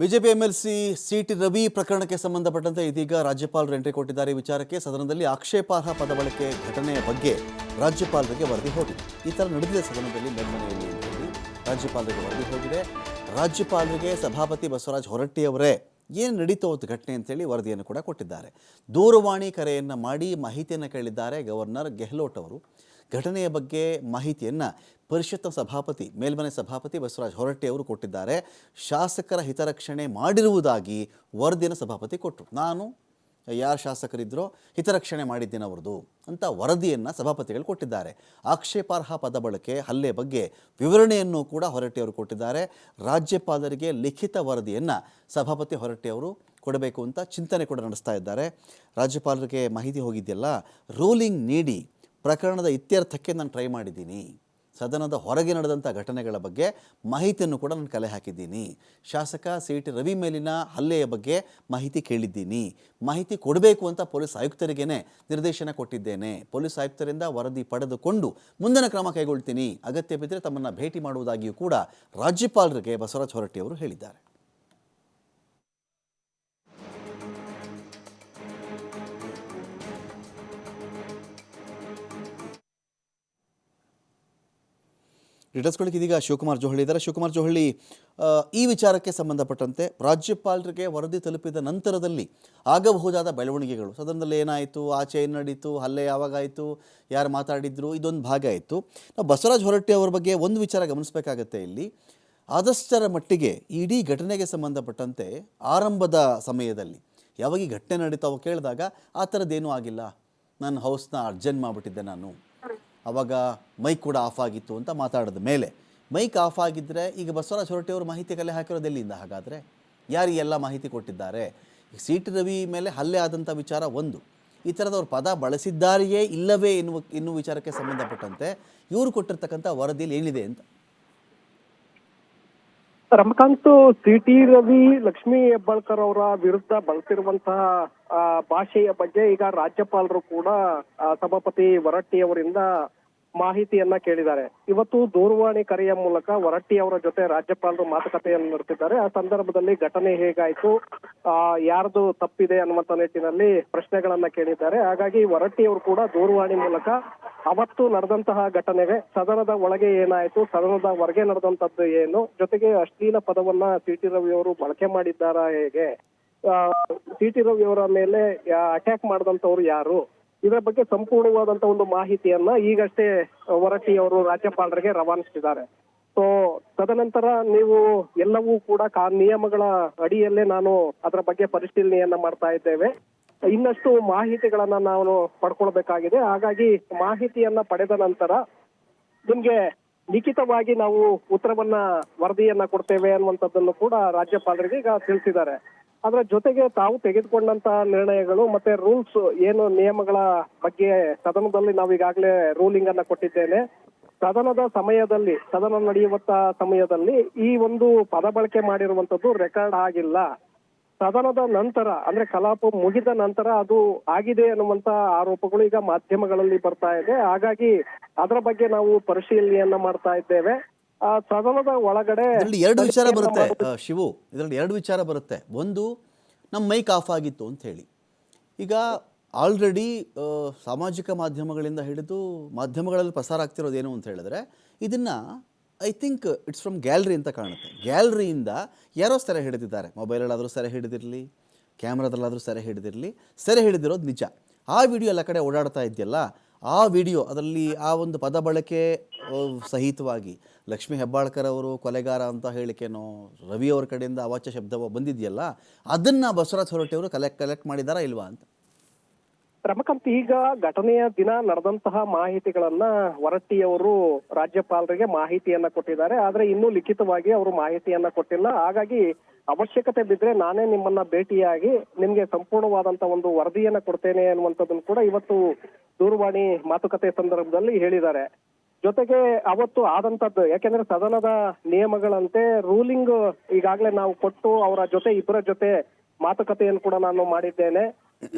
BJP MLC city Ravi ಪ್ರಕರಣಕ್ಕೆ ಸಂಬಂಧಪಟ್ಟಂತೆ ಇದೀಗ ರಾಜ್ಯಪಾಲರು ಎಂಟ್ರಿ ಕೊಟ್ಟಿದ್ದಾರೆ. ಈ ವಿಚಾರಕ್ಕೆ ಸದನದಲ್ಲಿ ಆಕ್ಷೇಪಾರ್ಹ ಪದ ಬಳಕೆ ಘಟನೆಯ ಬಗ್ಗೆ ರಾಜ್ಯಪಾಲರಿಗೆ ವರದಿ ಹೋಗಿದೆ. ಈ ಥರ ನಡೆದಿದೆ ಸದನದಲ್ಲಿ ಮೇಲ್ಮನೆಯಲ್ಲಿ ಅಂತ ಹೇಳಿ ರಾಜ್ಯಪಾಲರಿಗೆ ವರದಿ ಹೋಗಿದೆ. ರಾಜ್ಯಪಾಲರಿಗೆ ಸಭಾಪತಿ ಬಸವರಾಜ ಹೊರಟ್ಟಿಯವರೇ ಏನು ನಡೀತೋ ಘಟನೆ ಅಂತೇಳಿ ವರದಿಯನ್ನು ಕೂಡ ಕೊಟ್ಟಿದ್ದಾರೆ. ದೂರವಾಣಿ ಕರೆಯನ್ನು ಮಾಡಿ ಮಾಹಿತಿಯನ್ನು ಕೇಳಿದ್ದಾರೆ ಗವರ್ನರ್ ಗೆಹ್ಲೋಟ್ ಅವರು. ಘಟನೆಯ ಬಗ್ಗೆ ಮಾಹಿತಿಯನ್ನು ಪರಿಷತ್ನ ಸಭಾಪತಿ ಮೇಲ್ಮನೆ ಸಭಾಪತಿ ಬಸವರಾಜ ಹೊರಟ್ಟಿ ಅವರು ಕೊಟ್ಟಿದ್ದಾರೆ. ಶಾಸಕರ ಹಿತರಕ್ಷಣೆ ಮಾಡಿರುವುದಾಗಿ ವರದಿಯನ್ನು ಸಭಾಪತಿ ಕೊಟ್ಟರು. ನಾನು ಯಾರು ಶಾಸಕರಿದ್ದರೋ ಹಿತರಕ್ಷಣೆ ಮಾಡಿದ್ದೇನೆ ಅವ್ರದ್ದು ಅಂತ ವರದಿಯನ್ನು ಸಭಾಪತಿಗಳು ಕೊಟ್ಟಿದ್ದಾರೆ. ಆಕ್ಷೇಪಾರ್ಹ ಪದ ಬಳಕೆ ಹಲ್ಲೆ ಬಗ್ಗೆ ವಿವರಣೆಯನ್ನು ಕೂಡ ಹೊರಟ್ಟಿ ಅವರು ಕೊಟ್ಟಿದ್ದಾರೆ. ರಾಜ್ಯಪಾಲರಿಗೆ ಲಿಖಿತ ವರದಿಯನ್ನು ಸಭಾಪತಿ ಹೊರಟ್ಟಿ ಅವರು ಕೊಡಬೇಕು ಅಂತ ಚಿಂತನೆ ಕೂಡ ನಡೆಸ್ತಾ ಇದ್ದಾರೆ. ರಾಜ್ಯಪಾಲರಿಗೆ ಮಾಹಿತಿ ಹೋಗಿದೆಯಲ್ಲ, ರೂಲಿಂಗ್ ನೀಡಿ ಪ್ರಕರಣದ ಇತ್ಯರ್ಥಕ್ಕೆ ನಾನು ಟ್ರೈ ಮಾಡಿದ್ದೀನಿ. ಸದನದ ಹೊರಗೆ ನಡೆದಂಥ ಘಟನೆಗಳ ಬಗ್ಗೆ ಮಾಹಿತಿಯನ್ನು ಕೂಡ ನಾನು ಕಲೆ ಹಾಕಿದ್ದೀನಿ. ಶಾಸಕ ಸಿಟಿ ರವಿ ಮೇಲಿನ ಹಲ್ಲೆಯ ಬಗ್ಗೆ ಮಾಹಿತಿ ಕೇಳಿದ್ದೀನಿ. ಮಾಹಿತಿ ಕೊಡಬೇಕು ಅಂತ ಪೊಲೀಸ್ ಆಯುಕ್ತರಿಗೇ ನಿರ್ದೇಶನ ಕೊಟ್ಟಿದ್ದೇನೆ. ಪೊಲೀಸ್ ಆಯುಕ್ತರಿಂದ ವರದಿ ಪಡೆದುಕೊಂಡು ಮುಂದಿನ ಕ್ರಮ ಕೈಗೊಳ್ತೀನಿ. ಅಗತ್ಯ ಬಿದ್ದರೆ ತಮ್ಮನ್ನು ಭೇಟಿ ಮಾಡುವುದಾಗಿಯೂ ಕೂಡ ರಾಜ್ಯಪಾಲರಿಗೆ ಬಸವರಾಜ ಹೊರಟ್ಟಿ ಅವರು ಹೇಳಿದ್ದಾರೆ. ಡೀಟೇಲ್ಸ್ಗಳಿಗೆ ಇದೀಗ ಶಿವಕುಮಾರ್ ಜೋಹಳಿ ಇದ್ದಾರೆ. ಶಿವಕುಮಾರ್ ಜೋಹಳಿ, ಈ ವಿಚಾರಕ್ಕೆ ಸಂಬಂಧಪಟ್ಟಂತೆ ರಾಜ್ಯಪಾಲರಿಗೆ ವರದಿ ತಲುಪಿದ ನಂತರದಲ್ಲಿ ಆಗಬಹುದಾದ ಬೆಳವಣಿಗೆಗಳು, ಸದನದಲ್ಲಿ ಏನಾಯಿತು, ಆಚೆ ಏನು ನಡೀತು, ಹಲ್ಲೆ ಯಾವಾಗಾಯಿತು, ಯಾರು ಮಾತಾಡಿದ್ರು, ಇದೊಂದು ಭಾಗ ಆಯಿತು. ನಾವು ಬಸವರಾಜ ಹೊರಟ್ಟಿ ಅವರ ಬಗ್ಗೆ ಒಂದು ವಿಚಾರ ಗಮನಿಸಬೇಕಾಗತ್ತೆ. ಇಲ್ಲಿ ಆದಷ್ಟರ ಮಟ್ಟಿಗೆ ಇಡೀ ಘಟನೆಗೆ ಸಂಬಂಧಪಟ್ಟಂತೆ ಆರಂಭದ ಸಮಯದಲ್ಲಿ ಯಾವಾಗ ಈ ಘಟನೆ ನಡೀತಾವೋ ಕೇಳಿದಾಗ ಆ ಥರದ್ದೇನೂ ಆಗಿಲ್ಲ, ನನ್ನ ಹೌಸ್ನ ಅರ್ಜೆಂಟ್ ಮಾಡಿಬಿಟ್ಟಿದ್ದೆ ನಾನು, ಆವಾಗ ಮೈಕ್ ಕೂಡ ಆಫ್ ಆಗಿತ್ತು ಅಂತ ಮಾತಾಡಿದ ಮೇಲೆ ಮೈಕ್ ಆಫ್ ಆಗಿದ್ದರೆ ಈಗ ಬಸವರಾಜ ಹೊರಟ್ಟಿ ಅವರು ಮಾಹಿತಿ ಕಲೆ ಹಾಕಿರೋದು ಎಲ್ಲಿಂದ? ಹಾಗಾದರೆ ಯಾರು ಎಲ್ಲ ಮಾಹಿತಿ ಕೊಟ್ಟಿದ್ದಾರೆ? ಸಿಟಿ ರವಿ ಮೇಲೆ ಹಲ್ಲೆ ಆದಂಥ ವಿಚಾರ ಒಂದು, ಈ ಥರದವ್ರು ಪದ ಬಳಸಿದ್ದಾರೆಯೇ ಇಲ್ಲವೇ ಎನ್ನುವ ವಿಚಾರಕ್ಕೆ ಸಂಬಂಧಪಟ್ಟಂತೆ ಇವರು ಕೊಟ್ಟಿರ್ತಕ್ಕಂಥ ವರದಿಯಲ್ಲಿ ಏನಿದೆ ಅಂತ. ರಮಕಾಂತ್, ಸಿಟಿ ರವಿ ಲಕ್ಷ್ಮೀ ಹೆಬ್ಬಾಳ್ಕರ್ ಅವರ ವಿರುದ್ಧ ಬಳಸಿರುವಂತಹ ಭಾಷೆಯ ಬಗ್ಗೆ ಈಗ ರಾಜ್ಯಪಾಲರು ಕೂಡ ಸಭಾಪತಿ ಹೊರಟ್ಟಿ ಅವರಿಂದ ಮಾಹಿತಿಯನ್ನ ಕೇಳಿದ್ದಾರೆ. ಇವತ್ತು ದೂರವಾಣಿ ಕರೆಯ ಮೂಲಕ ಹೊರಟ್ಟಿ ಅವರ ಜೊತೆ ರಾಜ್ಯಪಾಲರು ಮಾತುಕತೆಯನ್ನು ನಡೆಸಿದ್ದಾರೆ. ಆ ಸಂದರ್ಭದಲ್ಲಿ ಘಟನೆ ಹೇಗಾಯ್ತು, ಯಾರ್ದು ತಪ್ಪಿದೆ ಅನ್ನುವಂತ ನಿಟ್ಟಿನಲ್ಲಿ ಪ್ರಶ್ನೆಗಳನ್ನ ಕೇಳಿದ್ದಾರೆ. ಹಾಗಾಗಿ ಹೊರಟ್ಟಿ ಅವರು ಕೂಡ ದೂರವಾಣಿ ಮೂಲಕ ಅವತ್ತು ನಡೆದಂತಹ ಘಟನೆಗೆ ಸದನದ ಒಳಗೆ ಏನಾಯ್ತು, ಸದನದ ಹೊರಗೆ ನಡೆದಂತದ್ದು ಏನು, ಜೊತೆಗೆ ಅಶ್ಲೀಲ ಪದವನ್ನ ಸಿಟಿ ರವಿ ಅವರು ಬಳಕೆ ಮಾಡಿದ್ದಾರಾ, ಹೇಗೆ ಸಿಟಿ ರವಿ ಅವರ ಮೇಲೆ ಅಟ್ಯಾಕ್ ಮಾಡಿದಂತವ್ರು ಯಾರು, ಇದರ ಬಗ್ಗೆ ಸಂಪೂರ್ಣವಾದಂತ ಒಂದು ಮಾಹಿತಿಯನ್ನ ಈಗಷ್ಟೇ ಹೊರಟ್ಟಿ ಅವರು ರಾಜ್ಯಪಾಲರಿಗೆ ರವಾನಿಸಿದ್ದಾರೆ. ಸೊ ತದನಂತರ ನೀವು ಎಲ್ಲವೂ ಕೂಡ ನಿಯಮಗಳ ಅಡಿಯಲ್ಲೇ ನಾನು ಅದರ ಬಗ್ಗೆ ಪರಿಶೀಲನೆಯನ್ನ ಮಾಡ್ತಾ ಇದ್ದೇವೆ. ಇನ್ನಷ್ಟು ಮಾಹಿತಿಗಳನ್ನ ನಾವು ಪಡ್ಕೊಳ್ಬೇಕಾಗಿದೆ. ಹಾಗಾಗಿ ಮಾಹಿತಿಯನ್ನ ಪಡೆದ ನಂತರ ನಿಮ್ಗೆ ಲಿಖಿತವಾಗಿ ನಾವು ಉತ್ತರವನ್ನ ವರದಿಯನ್ನ ಕೊಡ್ತೇವೆ ಅನ್ನುವಂಥದ್ದನ್ನು ಕೂಡ ರಾಜ್ಯಪಾಲರಿಗೆ ಈಗ ತಿಳಿಸಿದ್ದಾರೆ. ಅದರ ಜೊತೆಗೆ ತಾವು ತೆಗೆದುಕೊಂಡಂತ ನಿರ್ಣಯಗಳು ಮತ್ತೆ ರೂಲ್ಸ್ ಏನು ನಿಯಮಗಳ ಬಗ್ಗೆ ಸದನದಲ್ಲಿ ನಾವು ಈಗಾಗಲೇ ರೂಲಿಂಗ್ ಅನ್ನ ಕೊಟ್ಟಿದ್ದೇನೆ. ಸದನದ ಸಮಯದಲ್ಲಿ, ಸದನ ನಡೆಯುವಂತ ಸಮಯದಲ್ಲಿ ಈ ಒಂದು ಪದ ಬಳಕೆ ಮಾಡಿರುವಂತದ್ದು ರೆಕಾರ್ಡ್ ಆಗಿಲ್ಲ. ಸದನದ ನಂತರ ಅಂದ್ರೆ ಕಲಾಪ ಮುಗಿದ ನಂತರ ಅದು ಆಗಿದೆ ಅನ್ನುವಂತ ಆರೋಪಗಳು ಈಗ ಮಾಧ್ಯಮಗಳಲ್ಲಿ ಬರ್ತಾ ಇದೆ. ಹಾಗಾಗಿ ಅದರ ಬಗ್ಗೆ ನಾವು ಪರಿಶೀಲನೆಯನ್ನ ಮಾಡ್ತಾ ಇದ್ದೇವೆ. ಸದನದ ಒಳಗಡೆ ಎರಡು ವಿಚಾರ ಬರುತ್ತೆ ಶಿವು, ಇದರಲ್ಲಿ ಎರಡು ವಿಚಾರ ಬರುತ್ತೆ. ಒಂದು, ನಮ್ಮ ಮೈಕ್ ಆಫ್ ಆಗಿತ್ತು ಅಂತ ಹೇಳಿ, ಈಗ ಆಲ್ರೆಡಿ ಸಾಮಾಜಿಕ ಮಾಧ್ಯಮಗಳಿಂದ ಹಿಡಿದು ಮಾಧ್ಯಮಗಳಲ್ಲಿ ಪ್ರಸಾರ ಆಗ್ತಿರೋದೇನು ಅಂತ ಹೇಳಿದ್ರೆ, ಇದನ್ನು I think it's from gallery ಅಂತ ಕಾಣುತ್ತೆ. ಗ್ಯಾಲರಿಯಿಂದ ಯಾರೋ ಸೆರೆ ಹಿಡಿದಿದ್ದಾರೆ, ಮೊಬೈಲಲ್ಲಾದರೂ ಸೆರೆ ಹಿಡಿದಿರಲಿ, ಕ್ಯಾಮ್ರಾದಲ್ಲಾದರೂ ಸೆರೆ ಹಿಡಿದಿರಲಿ, ಸೆರೆ ಹಿಡಿದಿರೋದು ನಿಜ. ಆ ವಿಡಿಯೋ ಎಲ್ಲ ಕಡೆ ಓಡಾಡ್ತಾ ಇದೆಯಲ್ಲ, ಆ ವಿಡಿಯೋ ಅದರಲ್ಲಿ ಆ ಒಂದು ಪದ ಬಳಕೆ ಸಹಿತವಾಗಿ ಲಕ್ಷ್ಮೀ ಹೆಬ್ಬಾಳ್ಕರ್ ಅವರು ಕೊಲೆಗಾರ ಅಂತ ಹೇಳಿಕೆನೋ, ರವಿ ಅವರ ಕಡೆಯಿಂದ ಅವಾಚ್ಯ ಶಬ್ದ ಬಂದಿದೆಯಲ್ಲ, ಅದನ್ನು ಬಸವರಾಜ ಹೊರಟ್ಟಿ ಅವರು ಕಲೆಕ್ಟ್ ಮಾಡಿದಾರಾ ಇಲ್ವಾ ಅಂತ. ರಮಕಾಂತ್, ಈಗ ಘಟನೆಯ ದಿನ ನಡೆದಂತಹ ಮಾಹಿತಿಗಳನ್ನ ಹೊರಟ್ಟಿಯವರು ರಾಜ್ಯಪಾಲರಿಗೆ ಮಾಹಿತಿಯನ್ನ ಕೊಟ್ಟಿದ್ದಾರೆ. ಆದ್ರೆ ಇನ್ನೂ ಲಿಖಿತವಾಗಿ ಅವರು ಮಾಹಿತಿಯನ್ನ ಕೊಟ್ಟಿಲ್ಲ. ಹಾಗಾಗಿ ಅವಶ್ಯಕತೆ ಬಿದ್ರೆ ನಾನೇ ನಿಮ್ಮನ್ನ ಭೇಟಿಯಾಗಿ ನಿಮ್ಗೆ ಸಂಪೂರ್ಣವಾದಂತ ಒಂದು ವರದಿಯನ್ನ ಕೊಡ್ತೇನೆ ಅನ್ನುವಂಥದ್ದನ್ನು ಕೂಡ ಇವತ್ತು ದೂರವಾಣಿ ಮಾತುಕತೆ ಸಂದರ್ಭದಲ್ಲಿ ಹೇಳಿದ್ದಾರೆ. ಜೊತೆಗೆ ಅವತ್ತು ಆದಂತದ್ದು, ಯಾಕೆಂದ್ರೆ ಸದನದ ನಿಯಮಗಳಂತೆ ರೂಲಿಂಗ್ ಈಗಾಗಲೇ ನಾವು ಕೊಟ್ಟು ಅವರ ಜೊತೆ ಇಬ್ಬರ ಜೊತೆ ಮಾತುಕತೆಯನ್ನು ಕೂಡ ನಾನು ಮಾಡಿದ್ದೇನೆ.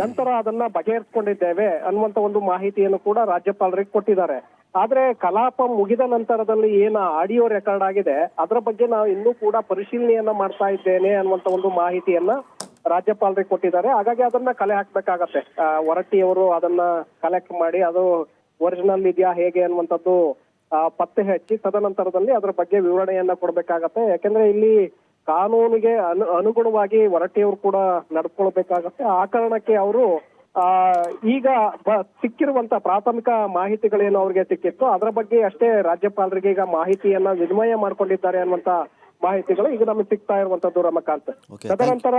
ನಂತರ ಅದನ್ನ ಬಗೆಹರಿಸಿಕೊಂಡಿದ್ದೇವೆ ಅನ್ನುವಂತ ಒಂದು ಮಾಹಿತಿಯನ್ನು ಕೂಡ ರಾಜ್ಯಪಾಲರಿಗೆ ಕೊಟ್ಟಿದ್ದಾರೆ. ಆದ್ರೆ ಕಲಾಪ ಮುಗಿದ ನಂತರದಲ್ಲಿ ಏನ ಆಡಿಯೋ ರೆಕಾರ್ಡ್ ಆಗಿದೆ ಅದರ ಬಗ್ಗೆ ನಾವು ಇನ್ನೂ ಕೂಡ ಪರಿಶೀಲನೆಯನ್ನ ಮಾಡ್ತಾ ಇದ್ದೇನೆ ಅನ್ನುವಂತ ಒಂದು ಮಾಹಿತಿಯನ್ನ ರಾಜ್ಯಪಾಲರಿಗೆ ಕೊಟ್ಟಿದ್ದಾರೆ. ಹಾಗಾಗಿ ಅದನ್ನ ಕಲೆ ಹಾಕ್ಬೇಕಾಗತ್ತೆ. ಹೊರಟ್ಟಿಯವರು ಅದನ್ನ ಕಲೆಕ್ಟ್ ಮಾಡಿ ಅದು ಒರಿಜಿನಲ್ ಇದೆಯಾ ಹೇಗೆ ಅನ್ನುವಂಥದ್ದು ಪತ್ತೆ ಹಚ್ಚಿ ತದನಂತರದಲ್ಲಿ ಅದರ ಬಗ್ಗೆ ವಿವರಣೆಯನ್ನ ಕೊಡ್ಬೇಕಾಗತ್ತೆ. ಯಾಕಂದ್ರೆ ಇಲ್ಲಿ ಕಾನೂನಿಗೆ ಅನುಗುಣವಾಗಿ ಹೊರಟ್ಟಿಯವರು ಕೂಡ ನಡ್ಕೊಳ್ಬೇಕಾಗತ್ತೆ. ಆ ಕಾರಣಕ್ಕೆ ಅವರು ಈಗ ಸಿಕ್ಕಿರುವಂತ ಪ್ರಾಥಮಿಕ ಮಾಹಿತಿಗಳೇನು ಅವ್ರಿಗೆ ಸಿಕ್ಕಿತ್ತು ಅದರ ಬಗ್ಗೆ ಅಷ್ಟೇ ರಾಜ್ಯಪಾಲರಿಗೆ ಈಗ ಮಾಹಿತಿಯನ್ನ ವಿನಿಮಯ ಮಾಡ್ಕೊಂಡಿದ್ದಾರೆ ಅನ್ನುವಂತ ಮಾಹಿತಿಗಳು ಈಗ ನಮಗೆ ಸಿಗ್ತಾ ಇರುವಂತದ್ದು ರಮಕಾಂತ್. ತದನಂತರ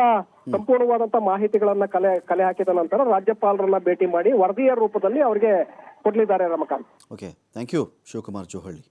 ಸಂಪೂರ್ಣವಾದಂತ ಮಾಹಿತಿಗಳನ್ನ ಕಲೆ ಹಾಕಿದ ನಂತರ ರಾಜ್ಯಪಾಲರನ್ನ ಭೇಟಿ ಮಾಡಿ ವರದಿಯ ರೂಪದಲ್ಲಿ ಅವರಿಗೆ ಕೊಡ್ಲಿದ್ದಾರೆ Ramakant. Okay, thank you Shivakumar Johalli.